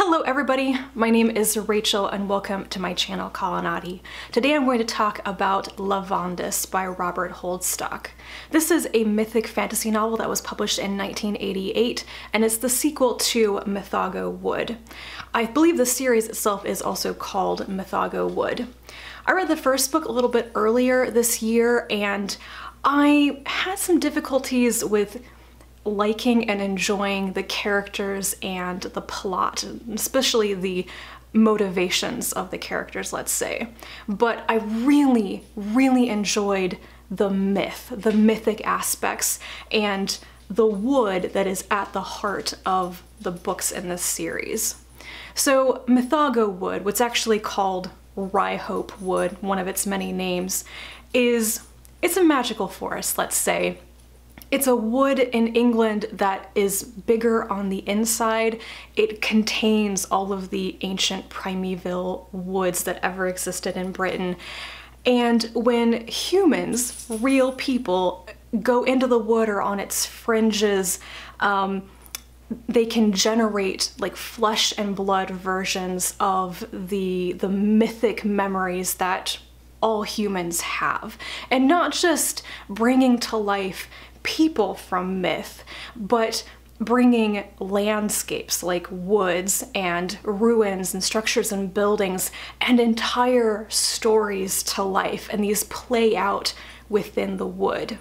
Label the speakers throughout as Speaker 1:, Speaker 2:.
Speaker 1: Hello everybody, my name is Rachel and welcome to my channel Colonati. Today I'm going to talk about Lavondyss by Robert Holdstock. This is a mythic fantasy novel that was published in 1988 and it's the sequel to Mythago Wood. I believe the series itself is also called Mythago Wood. I read the first book a little bit earlier this year and I had some difficulties with liking and enjoying the characters and the plot, especially the motivations of the characters, let's say. But I really enjoyed the mythic aspects, and the wood that is at the heart of the books in this series. So Mythago Wood, what's actually called Ryehope Wood, one of its many names, it's a magical forest, let's say. It's a wood in England that is bigger on the inside. It contains all of the ancient primeval woods that ever existed in Britain. And when humans, real people, go into the wood or on its fringes, they can generate like flesh and blood versions of the mythic memories that all humans have. And not just bringing to life people from myth, but bringing landscapes like woods and ruins and structures and buildings and entire stories to life, and these play out within the wood.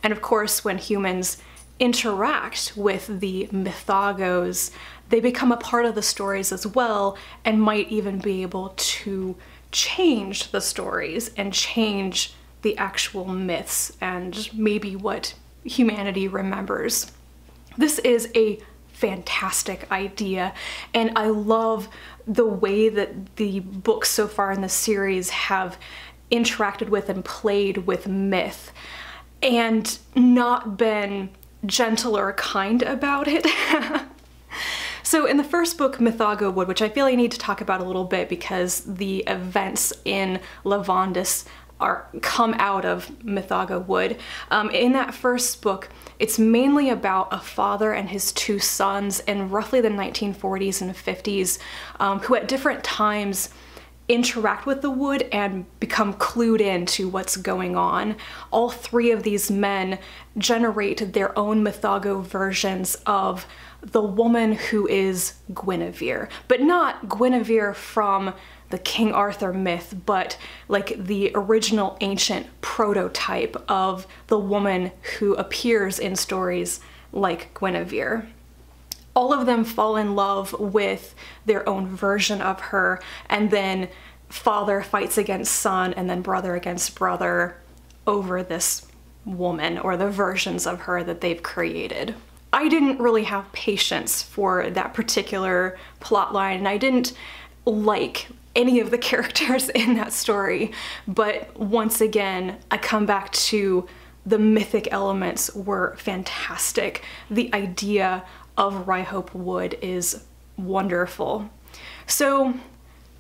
Speaker 1: And of course, when humans interact with the mythagos, they become a part of the stories as well and might even be able to change the stories and change the actual myths and maybe what humanity remembers. This is a fantastic idea, and I love the way that the books so far in the series have interacted with and played with myth and not been gentle or kind about it. So in the first book, Mythago Wood, which I feel I need to talk about a little bit because the events in Lavondyss come out of Mythago Wood. In that first book, it's mainly about a father and his two sons in roughly the 1940s and 50s, who at different times interact with the wood and become clued in to what's going on. All three of these men generate their own Mythago versions of the woman who is Guinevere, but not Guinevere from the King Arthur myth, but like the original ancient prototype of the woman who appears in stories like Guinevere. All of them fall in love with their own version of her, and then father fights against son and then brother against brother over this woman or the versions of her that they've created. I didn't really have patience for that particular plotline, and I didn't like any of the characters in that story, but once again, I come back to the mythic elements were fantastic. The idea of Ryehope Wood is wonderful. So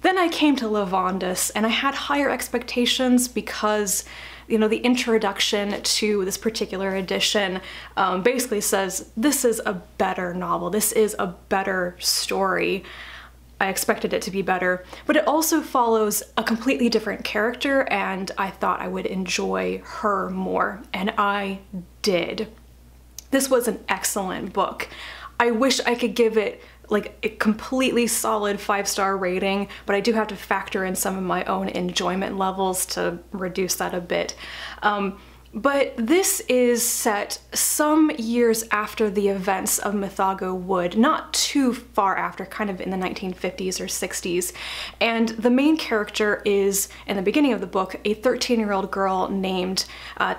Speaker 1: then I came to Lavondyss and I had higher expectations because, you know, the introduction to this particular edition basically says this is a better novel, this is a better story. I expected it to be better, but it also follows a completely different character, and I thought I would enjoy her more, and I did. This was an excellent book. I wish I could give it like a completely solid 5-star rating, but I do have to factor in some of my own enjoyment levels to reduce that a bit. But this is set some years after the events of Mythago Wood, not too far after, kind of in the 1950s or 60s. And the main character is, in the beginning of the book, a 13-year-old girl named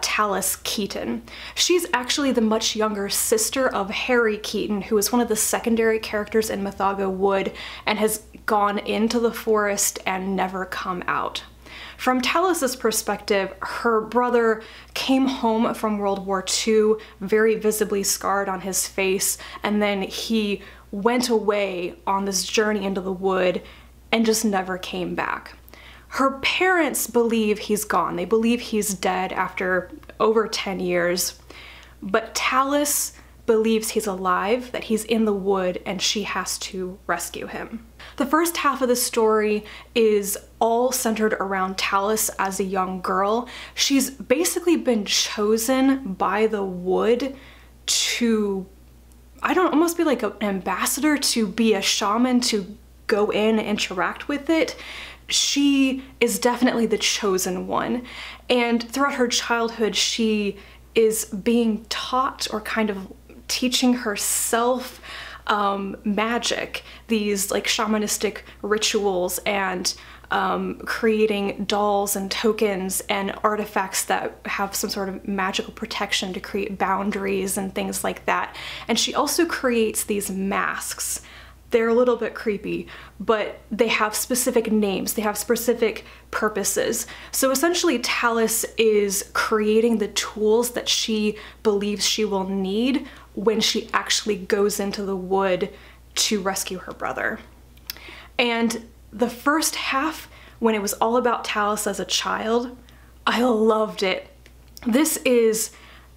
Speaker 1: Tallis Keaton. She's actually the much younger sister of Harry Keaton, who is one of the secondary characters in Mythago Wood and has gone into the forest and never come out. From Tallis's perspective, her brother came home from World War II, very visibly scarred on his face, and then he went away on this journey into the wood and just never came back. Her parents believe he's gone. They believe he's dead after over 10 years, but Tallis believes he's alive, that he's in the wood, and she has to rescue him. The first half of the story is all centered around Tallis as a young girl. She's basically been chosen by the wood to, I don't almost be like an ambassador, to be a shaman, to go in and interact with it. She is definitely the chosen one. And throughout her childhood, she is being taught, or kind of teaching herself, magic, these like shamanistic rituals, and creating dolls and tokens and artifacts that have some sort of magical protection to create boundaries and things like that. And she also creates these masks. They're a little bit creepy, but they have specific names, they have specific purposes. So essentially Tallis is creating the tools that she believes she will need when she actually goes into the wood to rescue her brother. And the first half, when it was all about Tallis as a child, I loved it. This is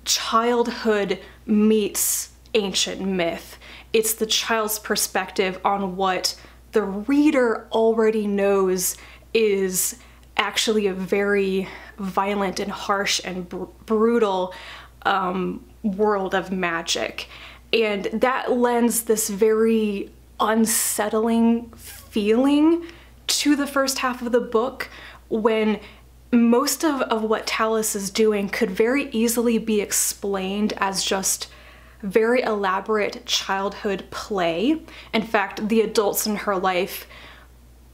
Speaker 1: childhood meets ancient myth. It's the child's perspective on what the reader already knows is actually a very violent and harsh and brutal world of magic. And that lends this very unsettling feeling to the first half of the book, when most of what Tallis is doing could very easily be explained as just very elaborate childhood play. In fact, the adults in her life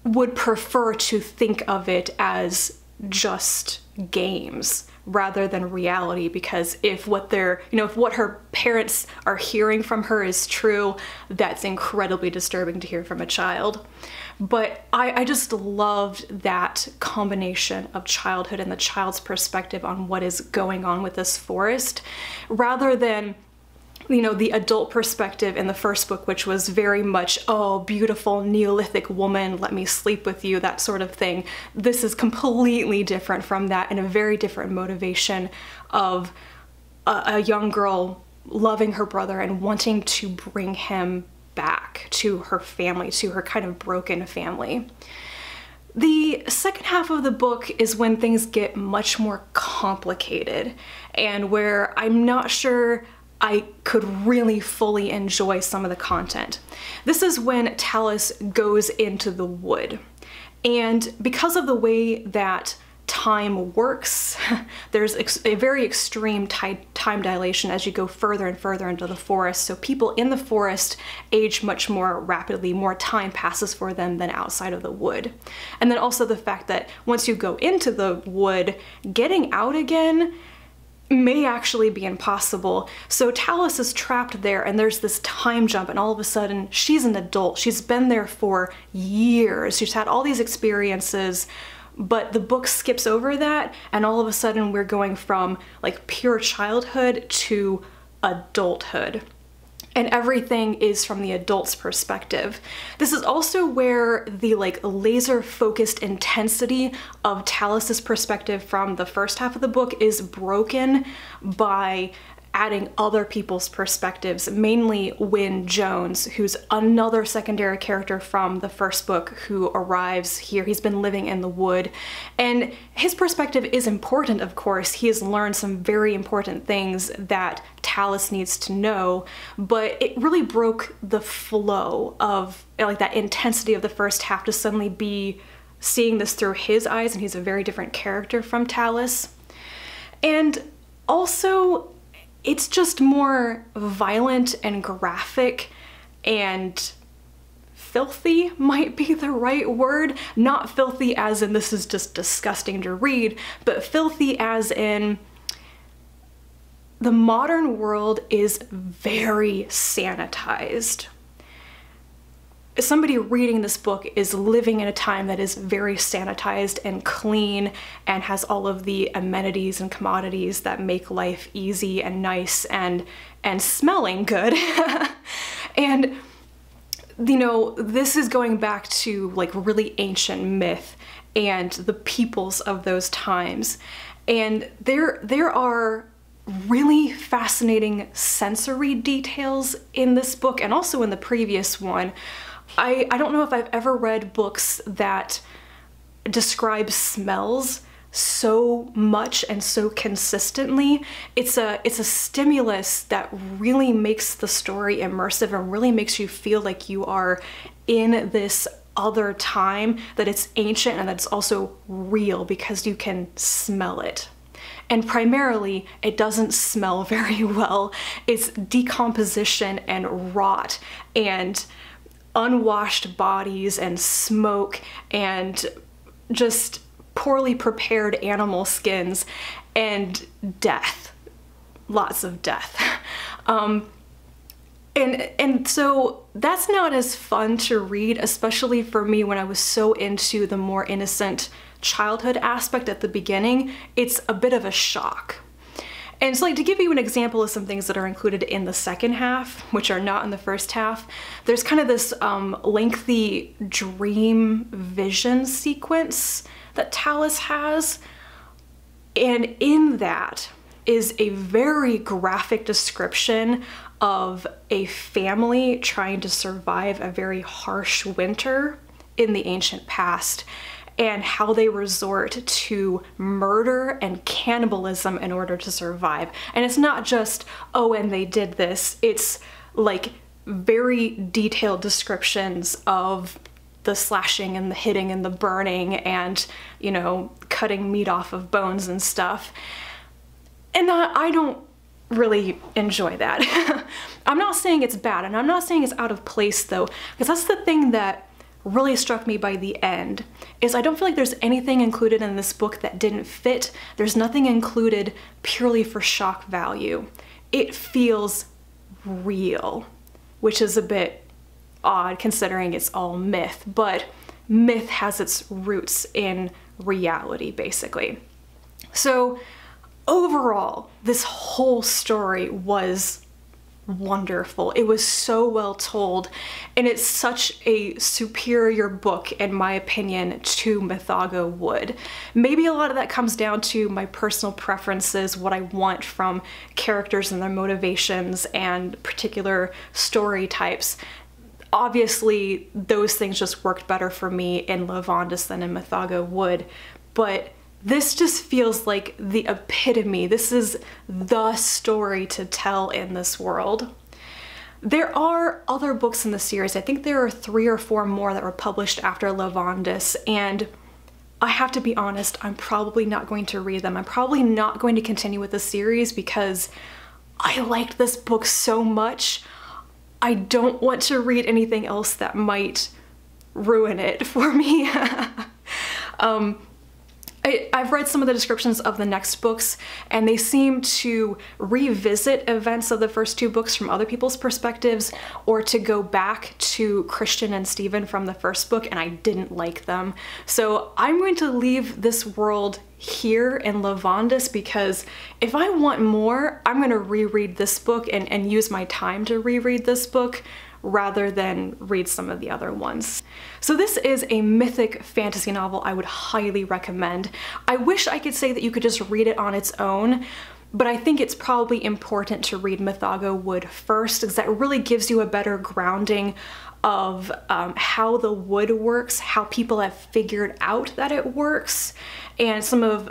Speaker 1: would prefer to think of it as just games rather than reality, because if what they're, if what her parents are hearing from her is true, that's incredibly disturbing to hear from a child. But I just loved that combination of childhood and the child's perspective on what is going on with this forest, rather than the adult perspective in the first book, which was very much, oh, beautiful Neolithic woman, let me sleep with you, that sort of thing. This is completely different from that, and a very different motivation of a young girl loving her brother and wanting to bring him back to her family, to her kind of broken family. The second half of the book is when things get much more complicated, and where I'm not sure I could really fully enjoy some of the content. This is when Tallis goes into the wood. And because of the way that time works, there's a very extreme time dilation as you go further and further into the forest. So people in the forest age much more rapidly, more time passes for them than outside of the wood. And then also the fact that once you go into the wood, getting out again may actually be impossible. So Tallis is trapped there, and there's this time jump, and all of a sudden she's an adult. She's been there for years. She's had all these experiences, but the book skips over that, and all of a sudden we're going from like pure childhood to adulthood. And everything is from the adult's perspective. This is also where the like laser-focused intensity of Tallis's perspective from the first half of the book is broken by adding other people's perspectives, mainly Wynne Jones, who's another secondary character from the first book who arrives here. He's been living in the wood, and his perspective is important, of course. He has learned some very important things that Tallis needs to know, but it really broke the flow of like that intensity of the first half to suddenly be seeing this through his eyes, and he's a very different character from Tallis. And also, it's just more violent and graphic, and filthy might be the right word. Not filthy as in this is just disgusting to read, but filthy as in the modern world is very sanitized. Somebody reading this book is living in a time that is very sanitized and clean and has all of the amenities and commodities that make life easy and nice and smelling good. And this is going back to like really ancient myth and the peoples of those times. And there are really fascinating sensory details in this book and also in the previous one. I don't know if I've ever read books that describe smells so much and so consistently. It's a stimulus that really makes the story immersive and really makes you feel like you are in this other time, that it's ancient and that it's also real because you can smell it. And primarily, it doesn't smell very well. It's decomposition and rot and unwashed bodies and smoke and just poorly prepared animal skins and death. Lots of death. And so that's not as fun to read, especially for me when I was so into the more innocent childhood aspect at the beginning. It's a bit of a shock. And so, like, to give you an example of some things that are included in the second half, which are not in the first half, there's kind of this lengthy dream vision sequence that Tallis has. And in that is a very graphic description of a family trying to survive a very harsh winter in the ancient past, and how they resort to murder and cannibalism in order to survive. And it's not just, oh, and they did this. It's like very detailed descriptions of the slashing and the hitting and the burning and, you know, cutting meat off of bones and stuff. And I don't really enjoy that. I'm not saying it's bad, and I'm not saying it's out of place though, because that's the thing that really struck me by the end, is I don't feel like there's anything included in this book that didn't fit. There's nothing included purely for shock value. It feels real, which is a bit odd considering it's all myth, but myth has its roots in reality, basically. So overall, this whole story was wonderful. It was so well told, and it's such a superior book, in my opinion, to Mythago Wood. Maybe a lot of that comes down to my personal preferences, what I want from characters and their motivations and particular story types. Obviously, those things just worked better for me in Lavondyss than in Mythago Wood, but this just feels like the epitome. This is the story to tell in this world. There are other books in the series. I think there are 3 or 4 more that were published after Lavondyss, and I have to be honest, I'm probably not going to read them. I'm probably not going to continue with the series because I liked this book so much. I don't want to read anything else that might ruin it for me. I've read some of the descriptions of the next books, and they seem to revisit events of the first 2 books from other people's perspectives, or to go back to Christian and Stephen from the first book, and I didn't like them. So I'm going to leave this world here in Lavondyss, because if I want more, I'm going to reread this book and use my time to reread this book rather than read some of the other ones. So this is a mythic fantasy novel I would highly recommend. I wish I could say that you could just read it on its own, but I think it's probably important to read Mythago Wood first, because that really gives you a better grounding of how the wood works, how people have figured out that it works, and some of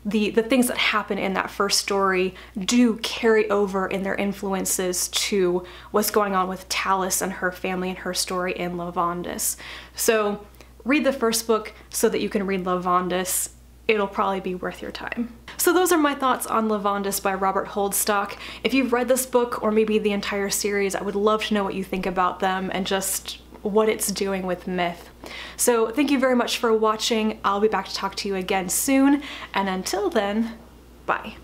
Speaker 1: the things that happen in that first story do carry over in their influences to what's going on with Tallis and her family and her story in Lavondyss. So read the first book so that you can read Lavondyss. It'll probably be worth your time. So those are my thoughts on Lavondyss by Robert Holdstock. If you've read this book, or maybe the entire series, I would love to know what you think about them and just what it's doing with myth. So thank you very much for watching. I'll be back to talk to you again soon, and until then, bye.